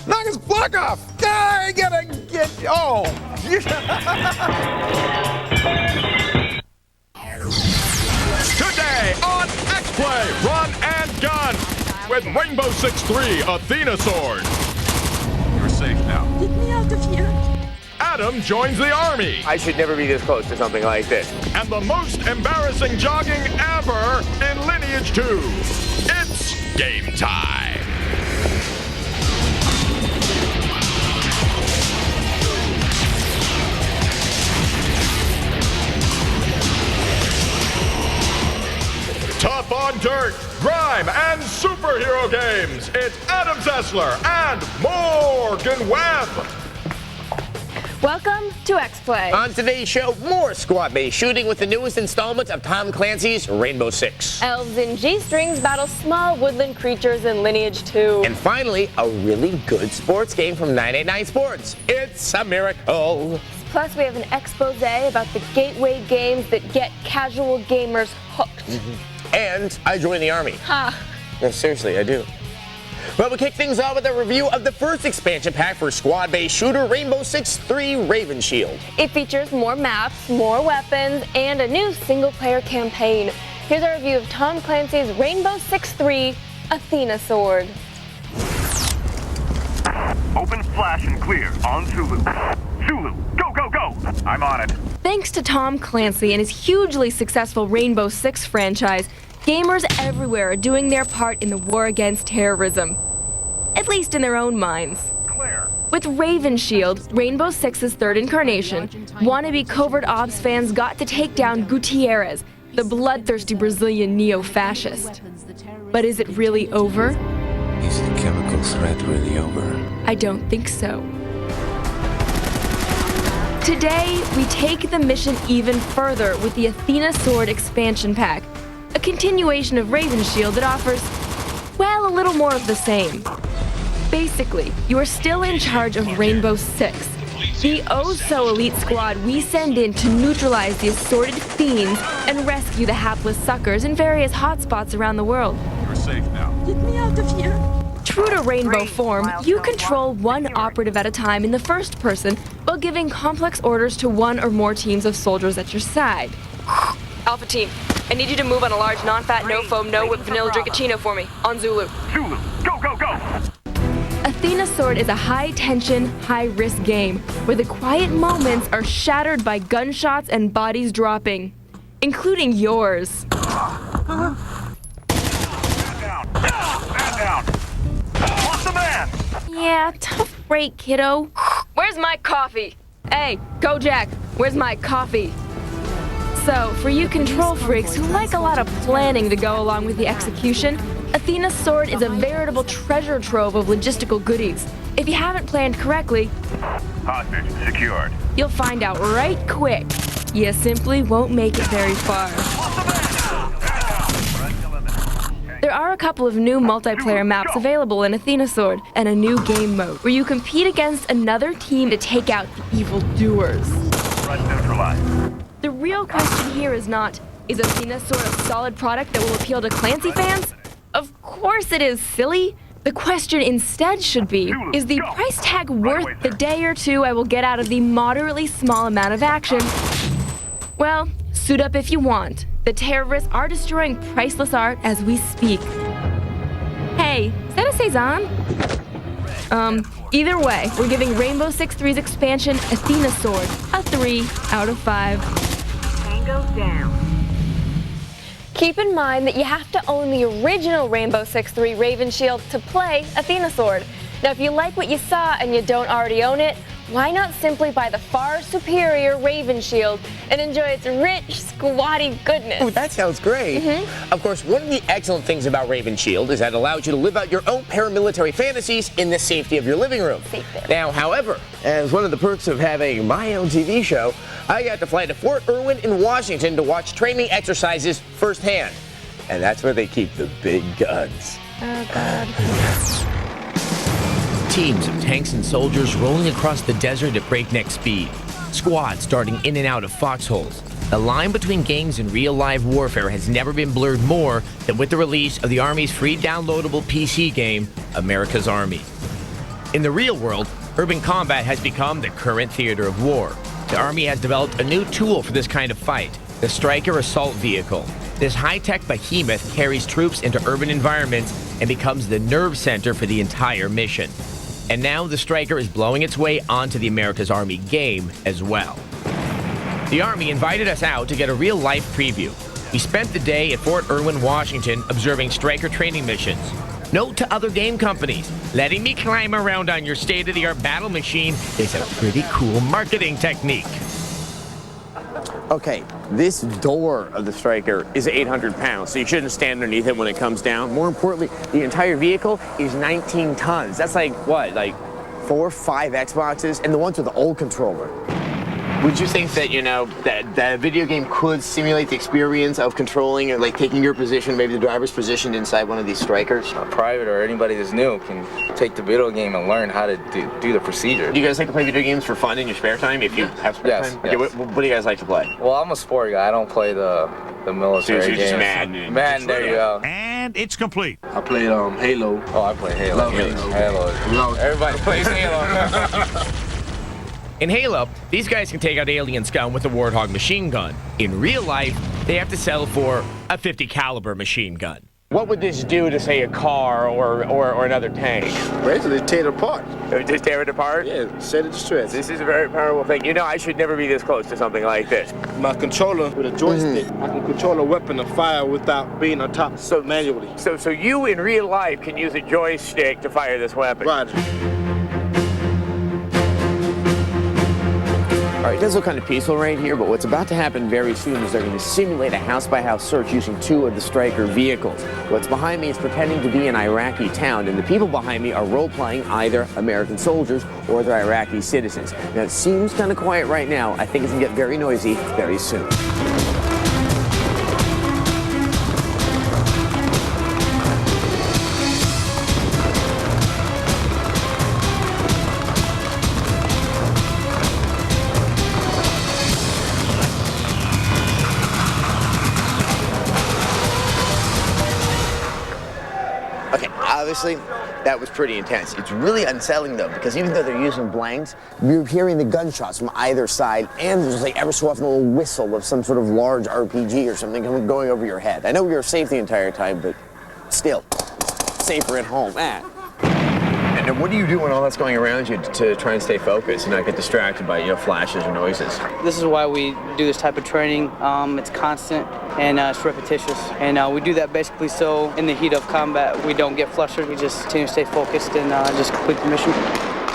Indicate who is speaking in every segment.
Speaker 1: Knock his block off! I gotta get. Oh!
Speaker 2: Today on X-Play Run and Gun with Rainbow Six 3 Athena Sword. You're safe now.
Speaker 3: Get me out of here.
Speaker 2: Adam joins the army.
Speaker 4: I should never be this close to something like this.
Speaker 2: And the most embarrassing jogging ever in Lineage 2. It's game time. Tough on dirt, grime, and superhero games. It's Adam Zessler and Morgan Webb.
Speaker 5: Welcome to X-Play.
Speaker 4: On today's show, more squad-based shooting with the newest installment of Tom Clancy's Rainbow Six.
Speaker 5: Elves in G-strings battle small woodland creatures in Lineage 2.
Speaker 4: And finally, a really good sports game from 989 Sports. It's a miracle.
Speaker 5: Plus, we have an expose about the gateway games that get casual gamers hooked.
Speaker 4: And I joined the army.
Speaker 5: Ha!
Speaker 4: No, seriously, I do. But we kick things off with a review of the first expansion pack for squad-based shooter Rainbow Six 3 Raven Shield.
Speaker 5: It features more maps, more weapons, and a new single-player campaign. Here's our review of Tom Clancy's Rainbow Six 3 Athena Sword.
Speaker 6: Open, flash, and clear on Zulu. Zulu, go, go, go! I'm on it.
Speaker 5: Thanks to Tom Clancy and his hugely successful Rainbow Six franchise, gamers everywhere are doing their part in the war against terrorism. At least in their own minds.
Speaker 6: Clear.
Speaker 5: With Raven Shield, Rainbow Six's third incarnation, wannabe covert ops fans got to take down Gutierrez, the bloodthirsty Brazilian neo-fascist. But is it really over?
Speaker 7: Is the chemical threat really over?
Speaker 5: I don't think so. Today, we take the mission even further with the Athena Sword expansion pack, a continuation of Raven Shield that offers, well, a little more of the same. Basically, you are still in charge of Rainbow Six, the oh-so-elite squad we send in to neutralize the assorted fiends and rescue the hapless suckers in various hotspots around the world.
Speaker 6: You're safe now.
Speaker 3: Get me out of here.
Speaker 5: True to Rainbow form, you control one operative at a time in the first person while giving complex orders to one or more teams of soldiers at your side. Alpha Team, I need you to move on a large non-fat, no-foam, no-whip vanilla drinkachino for me, on Zulu.
Speaker 6: Zulu, go, go, go!
Speaker 5: Athena Sword is a high-tension, high-risk game where the quiet moments are shattered by gunshots and bodies dropping, including yours.
Speaker 6: Man down! Man down! What's the man?
Speaker 5: Yeah, tough break, kiddo. Where's my coffee? Hey, Kojak, where's my coffee? So, for you control freaks who like a lot of planning to go along with the execution, Athena Sword is a veritable treasure trove of logistical goodies. If you haven't planned correctly,
Speaker 6: Hostage secured.
Speaker 5: you'll find out right quick. You simply won't make it very far. There are a couple of new multiplayer maps available in Athena Sword, and a new game mode where you compete against another team to take out the evildoers.
Speaker 6: Threat neutralized.
Speaker 5: The real question here is not, is Athena Sword a solid product that will appeal to Clancy fans? Of course it is, silly. The question instead should be, is the price tag worth the day or two I will get out of the moderately small amount of action? Well, suit up if you want. The terrorists are destroying priceless art as we speak. Hey, is that a Cezanne? Either way, we're giving Rainbow Six 3's expansion, Athena Sword, a 3 out of 5.
Speaker 3: Tango down.
Speaker 5: Keep in mind that you have to own the original Rainbow Six 3 Raven Shield to play Athena Sword. Now, if you like what you saw and you don't already own it, why not simply buy the far superior Raven Shield and enjoy its rich, squatty goodness?
Speaker 4: Ooh, that sounds great. Of course, one of the excellent things about Raven Shield is that it allows you to live out your own paramilitary fantasies in the safety of your living room.
Speaker 5: Safe there.
Speaker 4: Now, however, as one of the perks of having my own TV show, I got to fly to Fort Irwin in Washington to watch training exercises firsthand. And that's where they keep the big guns.
Speaker 5: Oh, God.
Speaker 8: Teams of tanks and soldiers rolling across the desert at breakneck speed. Squads darting in and out of foxholes. The line between gangs and real-life warfare has never been blurred more than with the release of the Army's free downloadable PC game, America's Army. In the real world, urban combat has become the current theater of war. The Army has developed a new tool for this kind of fight, the Striker Assault Vehicle. This high-tech behemoth carries troops into urban environments and becomes the nerve center for the entire mission. And now the Striker is blowing its way onto the America's Army game as well. The Army invited us out to get a real-life preview. We spent the day at Fort Irwin, Washington, observing Striker training missions. Note to other game companies, letting me climb around on your state-of-the-art battle machine is a pretty cool marketing technique.
Speaker 4: Okay, this door of the Striker is 800 pounds, so you shouldn't stand underneath it when it comes down. More importantly, the entire vehicle is 19 tons. That's like, what, like 4 or 5 Xboxes, and the ones with the old controller. Would you think that, you know, that a video game could simulate the experience of controlling or like taking your position, maybe the driver's position inside one of these Strikers?
Speaker 9: A private or anybody that's new can take the video game and learn how to do the procedure.
Speaker 4: Do you guys like to play video games for fun in your spare time, if you have spare time? Okay,
Speaker 9: Yes.
Speaker 4: what do you guys like to play?
Speaker 9: Well, I'm a sport guy. I don't play the military
Speaker 4: So you're
Speaker 9: games.
Speaker 4: just Madden.
Speaker 9: Madden, there you go.
Speaker 10: And it's complete.
Speaker 11: I played Halo.
Speaker 9: Oh, I play Halo.
Speaker 11: Love Halo.
Speaker 9: Halo. Everybody plays Halo.
Speaker 8: In Halo, these guys can take out alien scum with a Warthog machine gun. In real life, they have to settle for a 50 caliber machine gun.
Speaker 4: What would this do to, say, a car or another tank?
Speaker 11: Basically, tear it apart.
Speaker 4: Just tear it apart?
Speaker 11: Yeah, set it to shreds.
Speaker 4: This is a very powerful thing. You know, I should never be this close to something like this.
Speaker 11: My controller with a joystick, I can control a weapon of fire without being on top manually.
Speaker 4: So you in real life can use a joystick to fire this weapon?
Speaker 11: Right.
Speaker 4: All right, it does look kind of peaceful right here, but what's about to happen very soon is they're going to simulate a house-by-house search using 2 of the Striker vehicles. What's behind me is pretending to be an Iraqi town, and the people behind me are role-playing either American soldiers or they're Iraqi citizens. Now, it seems kind of quiet right now. I think it's going to get very noisy very soon. Obviously, that was pretty intense. It's really unsettling, though, because even though they're using blanks, you're hearing the gunshots from either side, and there's like ever so often a little whistle of some sort of large RPG or something going over your head. I know you're safe the entire time, but still, safer at home. And what do you do when all that's going around you to try and stay focused and not get distracted by, you know, flashes or noises?
Speaker 12: This is why we do this type of training. It's constant and it's repetitious. And we do that basically so in the heat of combat we don't get flustered. We just continue to stay focused and just complete the mission.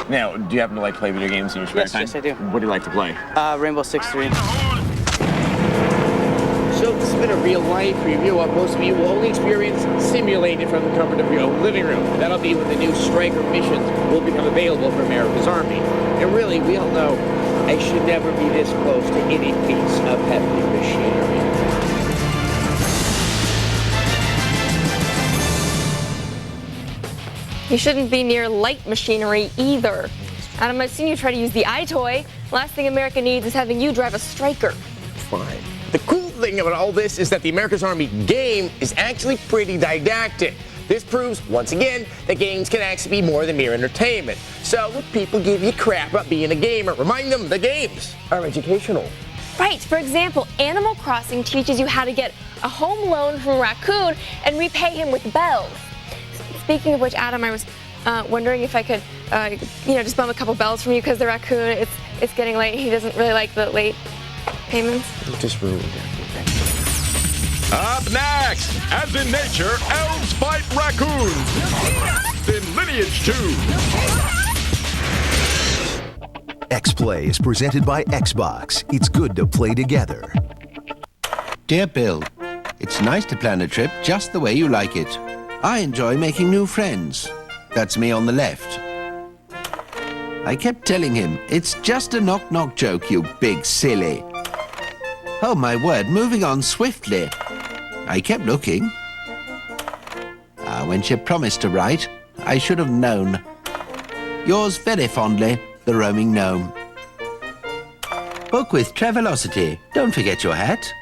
Speaker 4: Now, do you happen to like play video games in your spare time?
Speaker 12: Yes, I do.
Speaker 4: What do you like to play?
Speaker 12: Rainbow Six Siege.
Speaker 4: So this has been a real-life review. What most of you will only experience simulated from the comfort of your own living room. That'll be when the new Striker missions will become available for America's Army. And really, we all know I should never be this close to any piece of heavy machinery.
Speaker 5: You shouldn't be near light machinery either. Adam, I've seen you try to use the iToy. Last thing America needs is having you drive a Striker.
Speaker 4: Fine. The cool thing about all this is that the America's Army game is actually pretty didactic. This proves, once again, that games can actually be more than mere entertainment. So when people give you crap about being a gamer, remind them the games are educational.
Speaker 5: Right. For example, Animal Crossing teaches you how to get a home loan from a raccoon and repay him with bells. Speaking of which, Adam, I was wondering if I could, just bum a couple bells from you because the raccoon, it's getting late. He doesn't really like the late payments.
Speaker 4: Just ruined it.
Speaker 2: Up next, as in nature, elves fight raccoons. In Lineage 2.
Speaker 13: X-Play is presented by Xbox. It's good to play together.
Speaker 14: Dear Bill, it's nice to plan a trip just the way you like it. I enjoy making new friends. That's me on the left. I kept telling him, it's just a knock-knock joke, you big silly. Oh my word, moving on swiftly. I kept looking. When she promised to write, I should have known. Yours very fondly, the roaming gnome. Book with Travelocity. Don't forget your hat.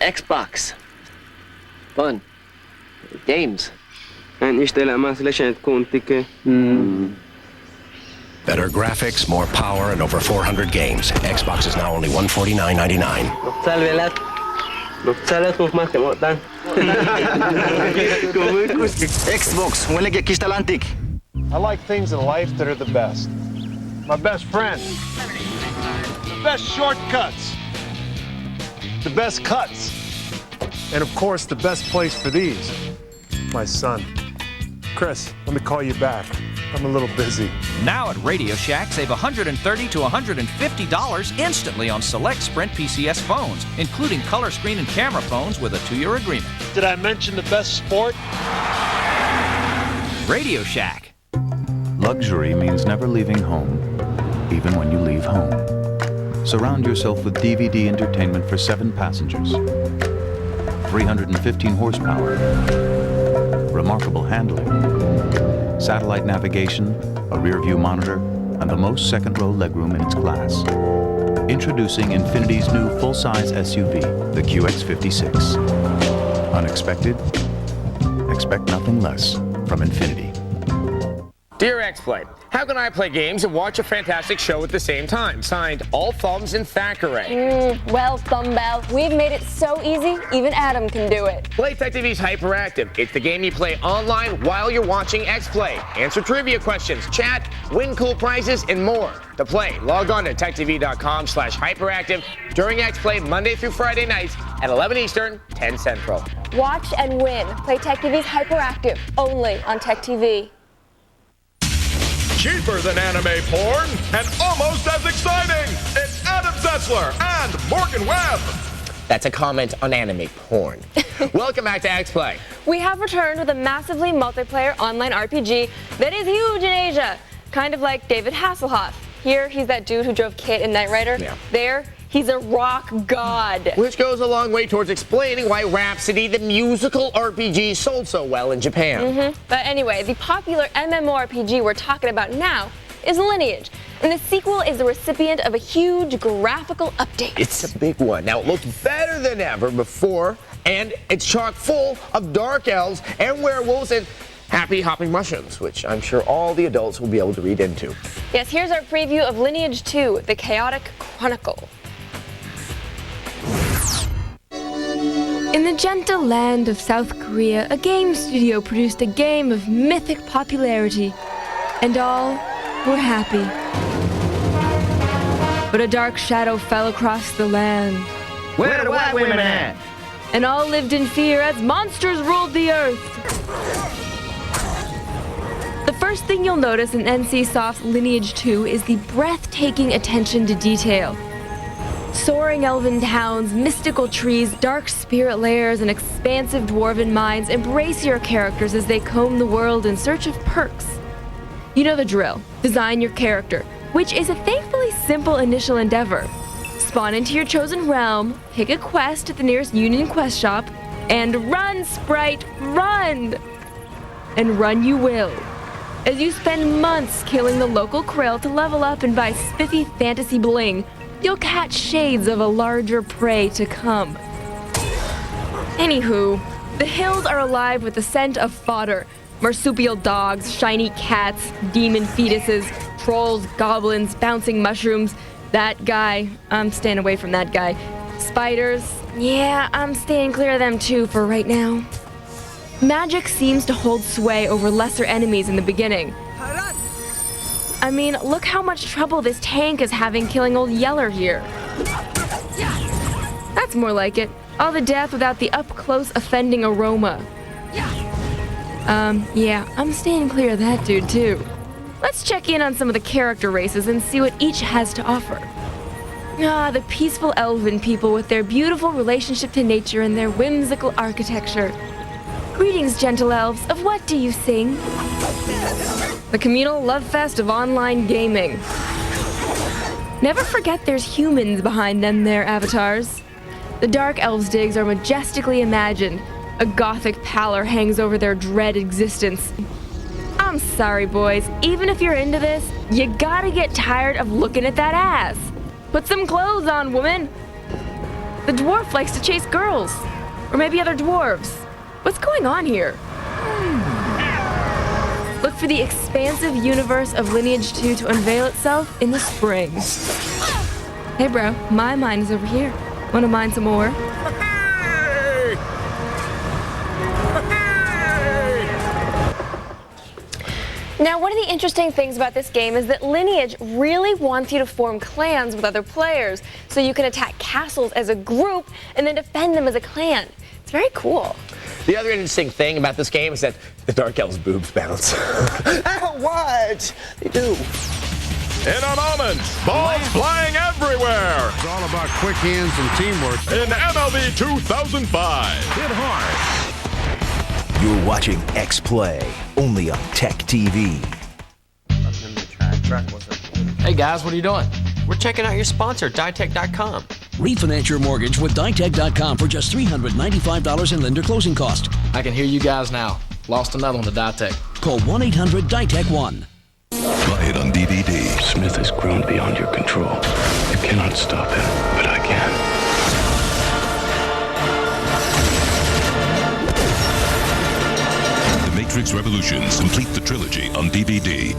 Speaker 10: Xbox. Fun. Games.
Speaker 15: Better graphics, more power, and over 400 games. Xbox is now only $149.99.
Speaker 16: Xbox, huwag kistalantik.
Speaker 1: I like things in life that are the best. My best friend. The best shortcuts. The best cuts. And of course, the best place for these. My son. Chris, let me call you back. I'm a little busy.
Speaker 17: Now at Radio Shack, save $130 to $150 instantly on select Sprint PCS phones, including color screen and camera phones with a 2-year agreement.
Speaker 1: Did I mention the best sport?
Speaker 17: Radio Shack.
Speaker 18: Luxury means never leaving home, even when you leave home. Surround yourself with DVD entertainment for 7 passengers. 315 horsepower. Remarkable handling. Satellite navigation, a rear-view monitor, and the most second-row legroom in its class. Introducing Infinity's new full-size SUV, the QX56. Unexpected? Expect nothing less from Infinity.
Speaker 8: Dear X-Play, how can I play games and watch a fantastic show at the same time? Signed, All Thumbs and Thackeray.
Speaker 19: Well, Thumbell, we've made it so easy, even Adam can do it.
Speaker 8: Play Tech TV's Hyperactive. It's the game you play online while you're watching X-Play. Answer trivia questions, chat, win cool prizes, and more. To play, log on to techtv.com/hyperactive during X-Play Monday through Friday nights at 11 Eastern, 10 Central.
Speaker 19: Watch and win. Play Tech TV's Hyperactive, only on Tech TV.
Speaker 2: Cheaper than anime porn and almost as exciting. It's Adam Sessler and Morgan Webb.
Speaker 8: That's a comment on anime porn. Welcome back to X-Play.
Speaker 19: We have returned with a massively multiplayer online RPG that is huge in Asia. Kind of like David Hasselhoff. Here, he's that dude who drove Kit in Knight Rider.
Speaker 8: Yeah.
Speaker 19: There, he's a rock god.
Speaker 8: Which goes a long way towards explaining why Rhapsody, the musical RPG, sold so well in Japan.
Speaker 19: But anyway, the popular MMORPG we're talking about now is Lineage. And the sequel is the recipient of a huge graphical update.
Speaker 8: It's a big one. Now, it looks better than ever before, and it's chock full of dark elves and werewolves and happy hopping mushrooms, which I'm sure all the adults will be able to read into.
Speaker 19: Yes, here's our preview of Lineage 2, The Chaotic Chronicle.
Speaker 5: In the gentle land of South Korea, a game studio produced a game of mythic popularity, and all were happy. But a dark shadow fell across the land.
Speaker 10: Where are the white women at?
Speaker 5: And all lived in fear as monsters ruled the earth. The first thing you'll notice in NCSoft's Lineage 2 is the breathtaking attention to detail. Soaring elven towns, mystical trees, dark spirit lairs, and expansive dwarven mines embrace your characters as they comb the world in search of perks. You know the drill. Design your character, which is a thankfully simple initial endeavor. Spawn into your chosen realm, pick a quest at the nearest Union Quest shop, and run, sprite, run! And run you will. As you spend months killing the local krill to level up and buy spiffy fantasy bling, you'll catch shades of a larger prey to come. Anywho, the hills are alive with the scent of fodder. Marsupial dogs, shiny cats, demon fetuses, trolls, goblins, bouncing mushrooms. That guy, I'm staying away from that guy. Spiders, yeah, I'm staying clear of them too for right now. Magic seems to hold sway over lesser enemies in the beginning. I mean, look how much trouble this tank is having killing old Yeller here. That's more like it. All the death without the up-close offending aroma. Yeah, I'm staying clear of that dude too. Let's check in on some of the character races and see what each has to offer. Ah, the peaceful elven people with their beautiful relationship to nature and their whimsical architecture. Greetings, gentle elves. Of what do you sing? The communal love fest of online gaming. Never forget there's humans behind them their avatars. The dark elves' digs are majestically imagined. A gothic pallor hangs over their dread existence. I'm sorry, boys. Even if you're into this, you gotta get tired of looking at that ass. Put some clothes on, woman. The dwarf likes to chase girls. Or maybe other dwarves. What's going on here? Look for the expansive universe of Lineage 2 to unveil itself in the spring. Hey bro, my mine is over here. Wanna mine some more?
Speaker 19: Now, one of the interesting things about this game is that Lineage really wants you to form clans with other players, so you can attack castles as a group and then defend them as a clan. It's very cool.
Speaker 8: The other interesting thing about this game is that the Dark Elves' boobs bounce.
Speaker 4: What? They do.
Speaker 2: In a moment, balls flying everywhere.
Speaker 20: It's all about quick hands and teamwork.
Speaker 2: In MLB 2005.
Speaker 20: Hit hard.
Speaker 13: You're watching X Play, only on Tech TV.
Speaker 21: Hey guys, what are you doing? We're checking out your sponsor, Ditech.com.
Speaker 22: Refinance your mortgage with Ditech.com for just $395 in lender closing cost.
Speaker 21: I can hear you guys now. Lost another one to Ditech.
Speaker 22: Call 1-800-DITECH-1.
Speaker 23: Buy it on DVD.
Speaker 24: Smith has grown beyond your control. You cannot stop him, but I can.
Speaker 23: Matrix Revolutions. Complete the trilogy on DVD.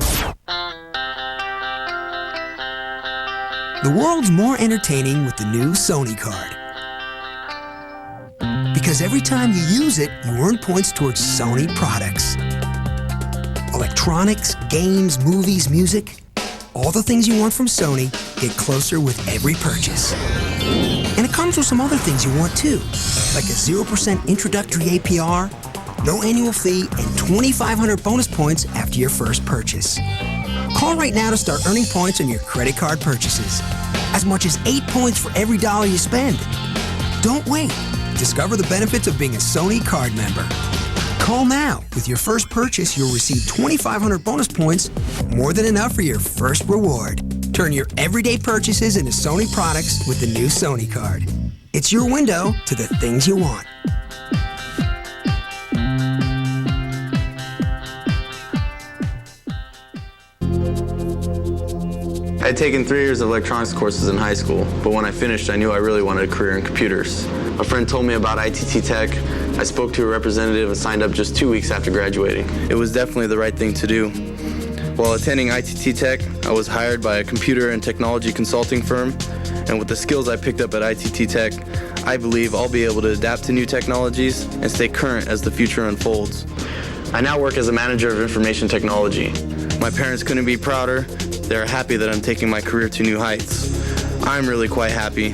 Speaker 25: The world's more entertaining with the new Sony card. Because every time you use it, you earn points towards Sony products. Electronics, games, movies, music. All the things you want from Sony get closer with every purchase. And it comes with some other things you want too, like a 0% introductory APR, no annual fee, and 2,500 bonus points after your first purchase. Call right now to start earning points on your credit card purchases. As much as 8 points for every dollar you spend. Don't wait. Discover the benefits of being a Sony card member. Call now. With your first purchase, you'll receive 2,500 bonus points, more than enough for your first reward. Turn your everyday purchases into Sony products with the new Sony card. It's your window to the things you want.
Speaker 26: I had taken 3 years of electronics courses in high school, but when I finished, I knew I really wanted a career in computers. A friend told me about ITT Tech. I spoke to a representative and signed up just 2 weeks after graduating. It was definitely the right thing to do. While attending ITT Tech, I was hired by a computer and technology consulting firm, and with the skills I picked up at ITT Tech, I believe I'll be able to adapt to new technologies and stay current as the future unfolds. I now work as a manager of information technology. My parents couldn't be prouder. They're happy that I'm taking my career to new heights. I'm really quite happy.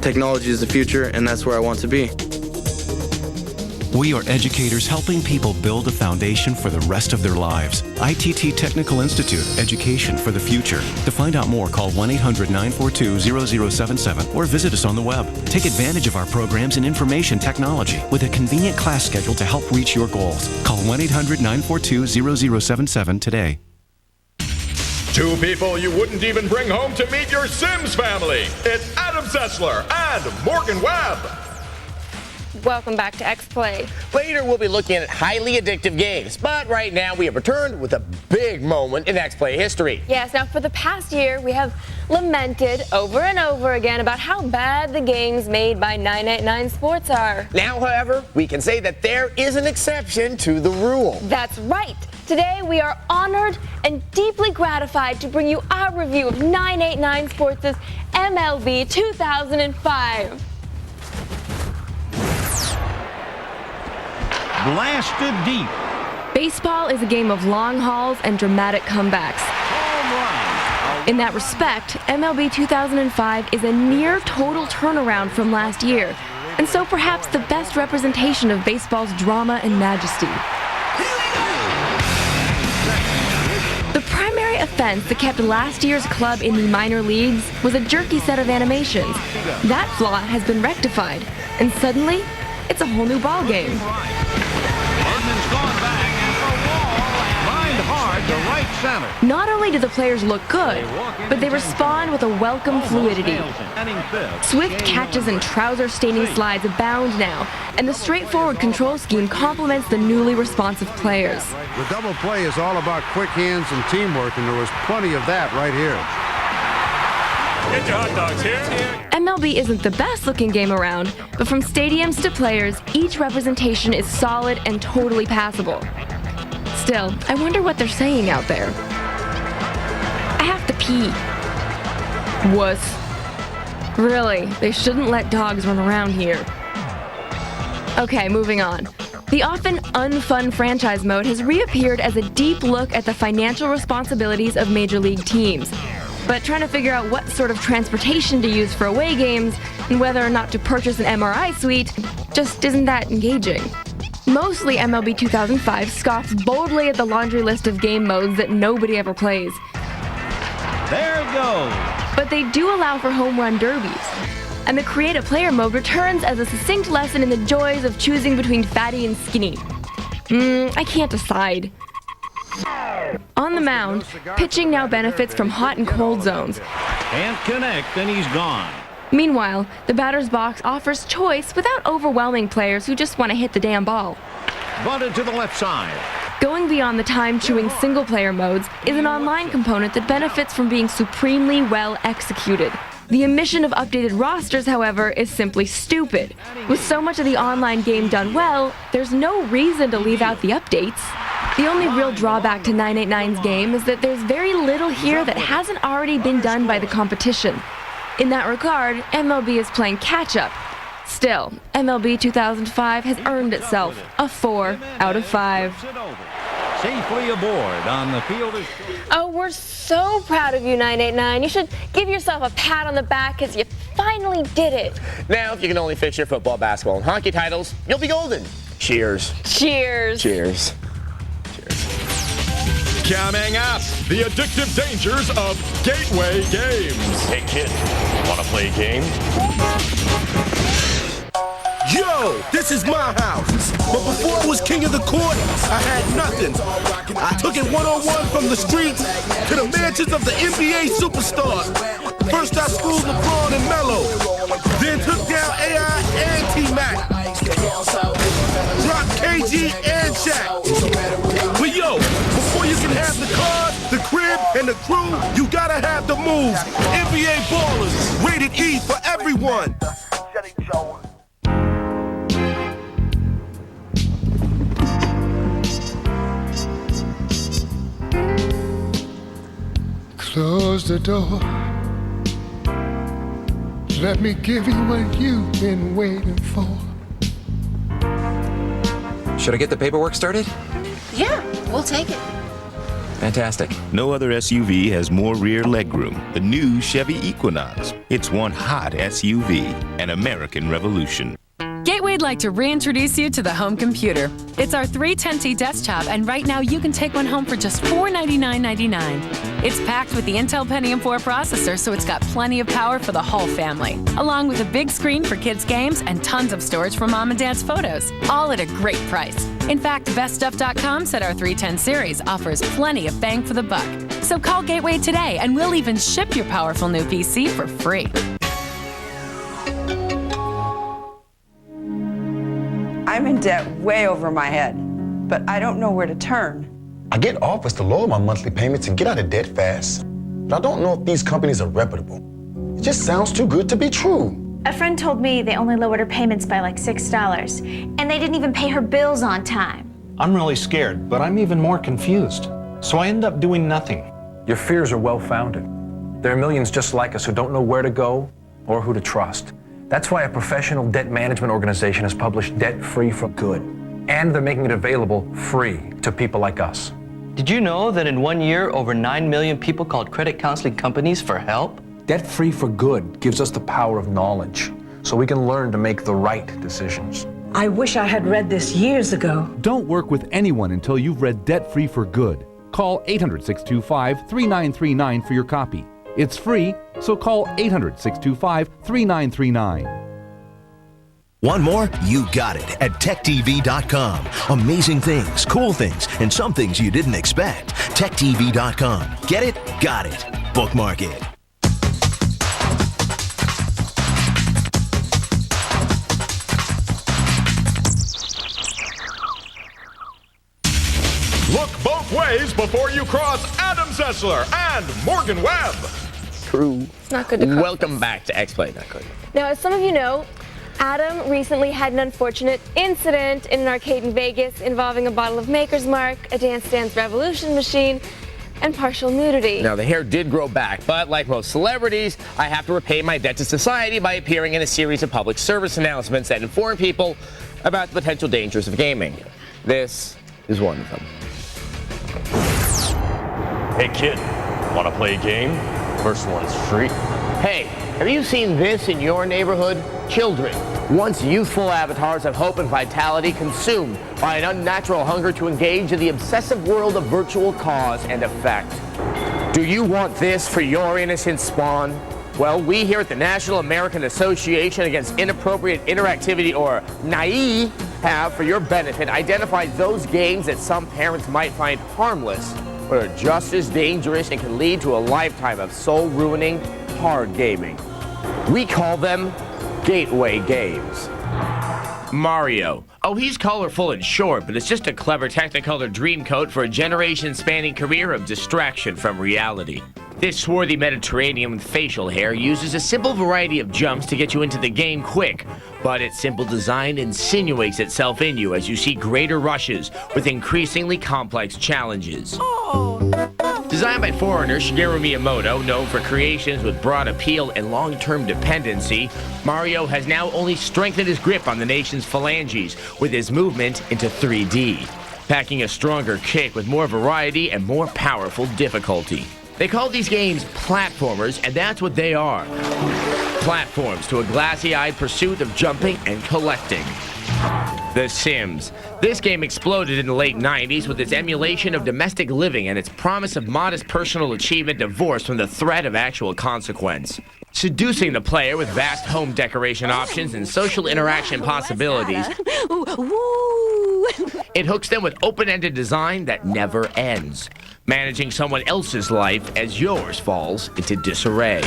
Speaker 26: Technology is the future, and that's where I want to be.
Speaker 15: We are educators helping people build a foundation for the rest of their lives. ITT Technical Institute, education for the future. To find out more, call 1-800-942-0077 or visit us on the web. Take advantage of our programs in information technology with a convenient class schedule to help reach your goals. Call 1-800-942-0077 today.
Speaker 2: 2 people you wouldn't even bring home to meet your Sims family. It's Adam Sessler and Morgan Webb.
Speaker 19: Welcome back to X-Play.
Speaker 8: Later, we'll be looking at highly addictive games, but right now we have returned with a big moment in X-Play history.
Speaker 19: Yes, now for the past year, we have lamented over and over again about how bad the games made by 989 Sports are.
Speaker 8: Now, however, we can say that there is an exception to the rule.
Speaker 19: That's right. Today, we are honored and deeply gratified to bring you our review of 989 Sports' MLB 2005.
Speaker 22: Blasted deep.
Speaker 5: Baseball is a game of long hauls and dramatic comebacks. In that respect, MLB 2005 is a near total turnaround from last year, and so perhaps the best representation of baseball's drama and majesty. The primary offense that kept last year's club in the minor leagues was a jerky set of animations. That flaw has been rectified, and suddenly, it's a whole new ballgame. Not only do the players look good, but they respond with a welcome fluidity. Swift catches and trouser-staining slides abound now, and the straightforward control scheme complements the newly responsive players.
Speaker 20: The double play is all about quick hands and teamwork, and there was plenty of that right here.
Speaker 2: Get your hot dogs here.
Speaker 5: MLB isn't the best looking game around, but from stadiums to players, each representation is solid and totally passable. Still, I wonder what they're saying out there. I have to pee. Wuss. Really, they shouldn't let dogs run around here. Okay, moving on. The often unfun franchise mode has reappeared as a deep look at the financial responsibilities of major league teams. But trying to figure out what sort of transportation to use for away games and whether or not to purchase an MRI suite just isn't that engaging. Mostly MLB 2005 scoffs boldly at the laundry list of game modes that nobody ever plays.
Speaker 3: There it goes.
Speaker 5: But they do allow for home run derbies. And the creative player mode returns as a succinct lesson in the joys of choosing between fatty and skinny. I can't decide. On the mound, pitching now benefits from hot and cold zones.
Speaker 3: Can't connect, and he's gone.
Speaker 5: Meanwhile, the batter's box offers choice without overwhelming players who just want to hit the damn ball.
Speaker 3: Bunted to the left side.
Speaker 5: Going beyond the time-chewing single-player modes is an online component that benefits from being supremely well executed. The omission of updated rosters, however, is simply stupid. With so much of the online game done well, there's no reason to leave out the updates. The only real drawback to 989's game is that there's very little here that hasn't already been done by the competition. In that regard, MLB is playing catch-up. Still, MLB 2005 has earned itself a 4 out of 5.
Speaker 3: Safely aboard on the field.
Speaker 19: Oh, we're so proud of you, 989. You should give yourself a pat on the back because you finally did it.
Speaker 4: Now, if you can only fix your football, basketball, and hockey titles, you'll be golden. Cheers.
Speaker 19: Cheers.
Speaker 4: Cheers.
Speaker 2: Coming up, the addictive dangers of gateway games.
Speaker 24: Hey kid, wanna play a game?
Speaker 6: Yo, this is my house. But before I was king of the court, I had nothing. I took it one-on-one from the streets to the mansions of the NBA superstars. First I schooled LeBron and Melo, then took down AI and T-Mac. Dropped KG and Shaq. But yo, before you can have the car, the crib, and the crew, you gotta have the moves. NBA ballers, rated E for everyone.
Speaker 7: Close the door. Let me give you what you've been waiting for.
Speaker 9: Should I get the paperwork started?
Speaker 11: Yeah, we'll take it.
Speaker 9: Fantastic.
Speaker 12: No other SUV has more rear legroom. The new Chevy Equinox. It's one hot SUV, an American revolution.
Speaker 27: Gateway'd like to reintroduce you to the home computer. It's our 310T desktop, and right now you can take one home for just $499.99. It's packed with the Intel Pentium 4 processor, so it's got plenty of power for the whole family, along with a big screen for kids' games and tons of storage for mom and dad's photos, all at a great price. In fact, BestStuff.com said our 310 series offers plenty of bang for the buck. So call Gateway today, and we'll even ship your powerful new PC for free.
Speaker 28: I'm in debt way over my head, but I don't know where to turn.
Speaker 29: I get offers to lower my monthly payments and get out of debt fast, but I don't know if these companies are reputable. It just sounds too good to be true.
Speaker 30: A friend told me they only lowered her payments by like $6, and they didn't even pay her bills on time.
Speaker 31: I'm really scared, but I'm even more confused. So I end up doing nothing.
Speaker 32: Your fears are well-founded. There are millions just like us who don't know where to go or who to trust. That's why a professional debt management organization has published Debt Free for Good. And they're making it available free to people like us.
Speaker 10: Did you know that in 1 year, over 9 million people called credit counseling companies for help?
Speaker 32: Debt Free for Good gives us the power of knowledge so we can learn to make the right decisions.
Speaker 33: I wish I had read this years ago.
Speaker 18: Don't work with anyone until you've read Debt Free for Good. Call 800-625-3939 for your copy. It's free, so call 800-625-3939.
Speaker 13: Want more? You got it at techtv.com. Amazing things, cool things, and some things you didn't expect. techtv.com. Get it? Got it. Bookmark it.
Speaker 2: Look both ways before you cross Adam Sessler and Morgan Webb.
Speaker 4: true.
Speaker 19: It's not good to cross.
Speaker 4: Welcome back to X-Play. Not good.
Speaker 19: Now, as some of you know, Adam recently had an unfortunate incident in an arcade in Vegas involving a bottle of Maker's Mark, a Dance Dance Revolution machine, and partial nudity.
Speaker 4: Now, the hair did grow back, but like most celebrities, I have to repay my debt to society by appearing in a series of public service announcements that inform people about the potential dangers of gaming. This is one of them.
Speaker 1: Hey kid, wanna play a game? First one's free.
Speaker 4: Hey, have you seen this in your neighborhood? Children, once youthful avatars of hope and vitality, consumed by an unnatural hunger to engage in the obsessive world of virtual cause and effect. Do you want this for your innocent spawn? Well, we here at the National American Association Against Inappropriate Interactivity, or NAI, have, for your benefit, identified those games that some parents might find harmless, but are just as dangerous and can lead to a lifetime of soul-ruining hard gaming. We call them gateway games. Mario. Oh, he's colorful and short, but it's just a clever Technicolor dreamcoat for a generation-spanning career of distraction from reality. This swarthy Mediterranean with facial hair uses a simple variety of jumps to get you into the game quick, but its simple design insinuates itself in you as you see greater rushes with increasingly complex challenges. Designed by foreigner Shigeru Miyamoto, known for creations with broad appeal and long-term dependency, Mario has now only strengthened his grip on the nation's phalanges with his movement into 3D, packing a stronger kick with more variety and more powerful difficulty. They call these games platformers, and that's what they are. Platforms to a glassy-eyed pursuit of jumping and collecting. The Sims. This game exploded in the late 90s with its emulation of domestic living and its promise of modest personal achievement divorced from the threat of actual consequence. Seducing the player with vast home decoration options and social interaction possibilities, it hooks them with open-ended design that never ends, managing someone else's life as yours falls into disarray.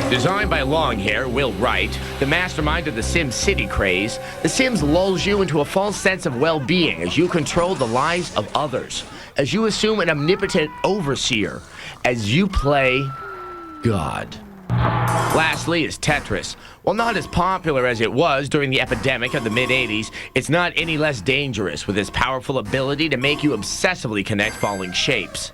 Speaker 4: Designed by Longhair Will Wright, the mastermind of the Sim City craze, The Sims lulls you into a false sense of well-being as you control the lives of others, as you assume an omnipotent overseer, as you play God. Lastly is Tetris. While not as popular as it was during the epidemic of the mid-'80s, it's not any less dangerous with its powerful ability to make you obsessively connect falling shapes.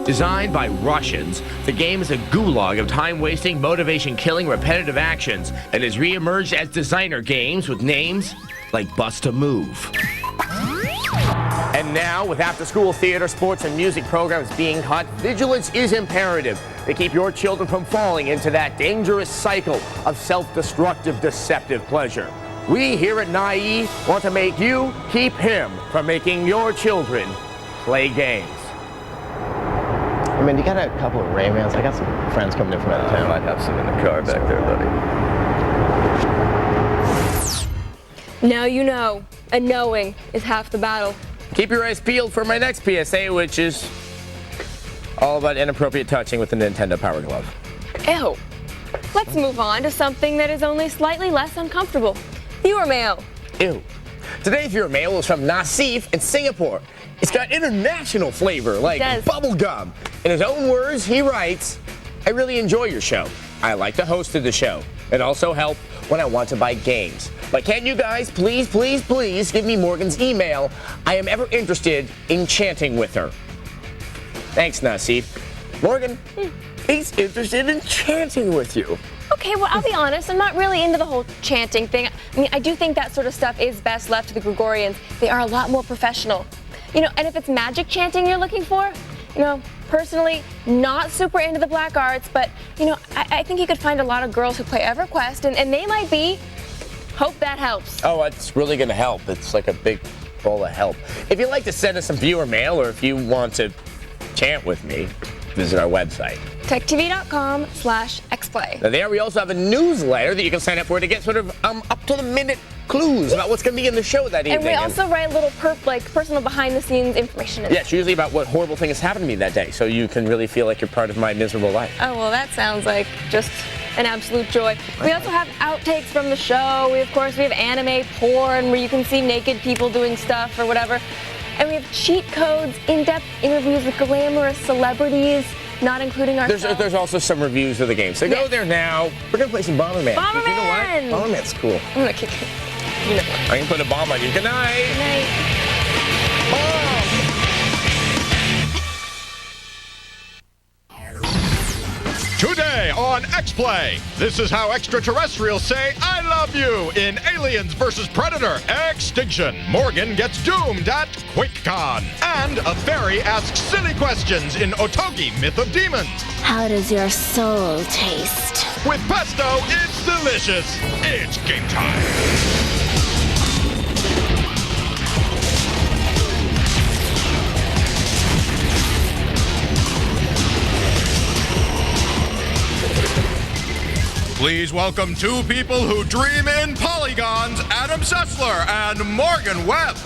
Speaker 4: Designed by Russians, the game is a gulag of time-wasting, motivation-killing, repetitive actions, and has re-emerged as designer games with names like Bust a Move. And now, with after-school theater, sports, and music programs being cut, vigilance is imperative to keep your children from falling into that dangerous cycle of self-destructive, deceptive pleasure. We here at NAI want to make you keep him from making your children play games. I mean, you got a couple of Raymans. I got some friends coming in from out of town.
Speaker 1: I might have some in the car back there, buddy.
Speaker 19: Now you know, and knowing is half the battle.
Speaker 4: Keep your eyes peeled for my next PSA, which is all about inappropriate touching with the Nintendo Power Glove.
Speaker 19: Ew. Let's move on to something that is only slightly less uncomfortable. Viewer mail.
Speaker 4: Ew. Today's viewer mail is from Nasif in Singapore. It's got international flavor, like bubble gum. In his own words, he writes, I really enjoy your show. I like the host of the show. It also helps when I want to buy games. But can you guys please, please, please give me Morgan's email? I am ever interested in chanting with her. Thanks, Nasif. Morgan, he's interested in chanting with you.
Speaker 19: Okay, well, I'll be honest, I'm not really into the whole chanting thing. I mean, I do think that sort of stuff is best left to the Gregorians. They are a lot more professional. You know, and if it's magic chanting you're looking for, you know, personally, not super into the black arts, but, you know, I think you could find a lot of girls who play EverQuest, and they might be. Hope that helps.
Speaker 4: Oh, it's really going to help. It's like a big bowl of help. If you'd like to send us some viewer mail, or if you want to chant with me, visit our website.
Speaker 19: TechTV.com/xplay.
Speaker 4: Now there we also have a newsletter that you can sign up for to get sort of up-to-the-minute clues about what's going to be in the show that evening.
Speaker 19: And we also write a little personal behind-the-scenes information.
Speaker 4: Yeah, it's usually about what horrible thing has happened to me that day, so you can really feel like you're part of my miserable life.
Speaker 19: Oh, well, that sounds like just an absolute joy. We also have outtakes from the show. We have anime porn where you can see naked people doing stuff or whatever. And we have cheat codes, in-depth interviews with glamorous celebrities, not including ourselves.
Speaker 4: There's also some reviews of the game. So go there now. We're going to play some Bomberman.
Speaker 19: Bomberman!
Speaker 4: You know what? Bomberman's cool.
Speaker 19: I'm going to kick it. You know what?
Speaker 4: I can put a bomb on you. Good night.
Speaker 19: Good night.
Speaker 2: Today on X-Play, this is how extraterrestrials say I love you in Aliens vs. Predator Extinction. Morgan gets doomed at QuakeCon. And a fairy asks silly questions in Otogi Myth of Demons.
Speaker 11: How does your soul taste?
Speaker 2: With pesto, it's delicious. It's game time. Please welcome two people who dream in polygons, Adam Sessler and Morgan Webb.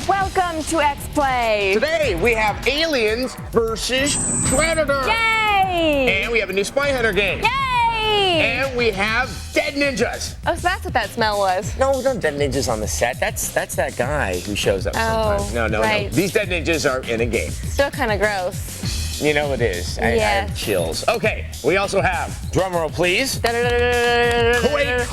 Speaker 19: Welcome to X-Play.
Speaker 4: Today we have Aliens versus Predator.
Speaker 19: Yay!
Speaker 4: And we have a new Spy Hunter game.
Speaker 19: Yay!
Speaker 4: And we have Dead Ninjas.
Speaker 19: Oh, so that's what that smell was.
Speaker 4: No, we don't have Dead Ninjas on the set. That's that guy who shows up sometimes. No. These Dead Ninjas are in a game.
Speaker 19: Still kind of gross.
Speaker 4: You know it is. I have chills. Okay, we also have, drumroll please, QuakeCon.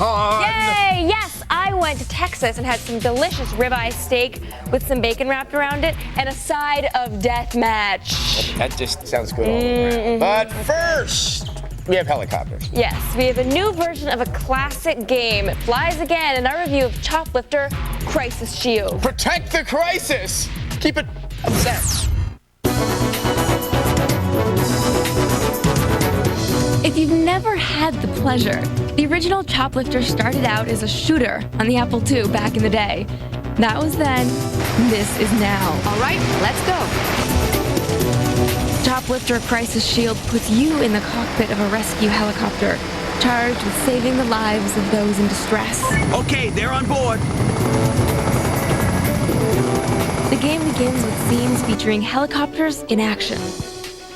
Speaker 19: Yay! Yes, I went to Texas and had some delicious ribeye steak with some bacon wrapped around it and a side of death match.
Speaker 4: That just sounds good all around. But first, we have helicopters.
Speaker 19: Yes, we have a new version of a classic game. It flies again in our review of Choplifter Crisis Shield.
Speaker 4: Protect the crisis! Keep it obsessed.
Speaker 19: If you've never had the pleasure, the original Choplifter started out as a shooter on the Apple II back in the day. That was then, this is now.
Speaker 11: All right, let's go.
Speaker 19: Choplifter Crisis Shield puts you in the cockpit of a rescue helicopter, charged with saving the lives of those in distress.
Speaker 6: Okay, they're on board.
Speaker 19: The game begins with scenes featuring helicopters in action.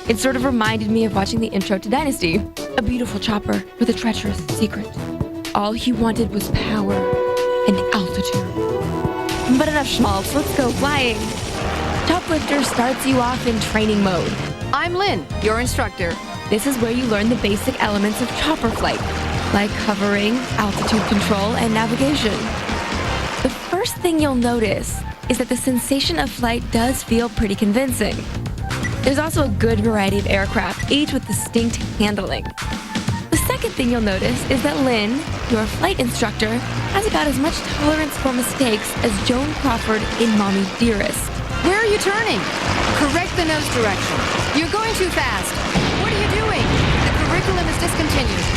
Speaker 19: It sort of reminded me of watching the intro to Dynasty, a beautiful chopper with a treacherous secret. All he wanted was power and altitude. But enough schmaltz, let's go flying. Choplifter starts you off in training mode.
Speaker 11: I'm Lynn, your instructor.
Speaker 19: This is where you learn the basic elements of chopper flight, like hovering, altitude control, and navigation. The first thing you'll notice is that the sensation of flight does feel pretty convincing. There's also a good variety of aircraft, each with distinct handling. The second thing you'll notice is that Lynn, your flight instructor, has about as much tolerance for mistakes as Joan Crawford in Mommy Dearest.
Speaker 11: Where are you turning? Correct the nose direction. You're going too fast. What are you doing? The curriculum is discontinued.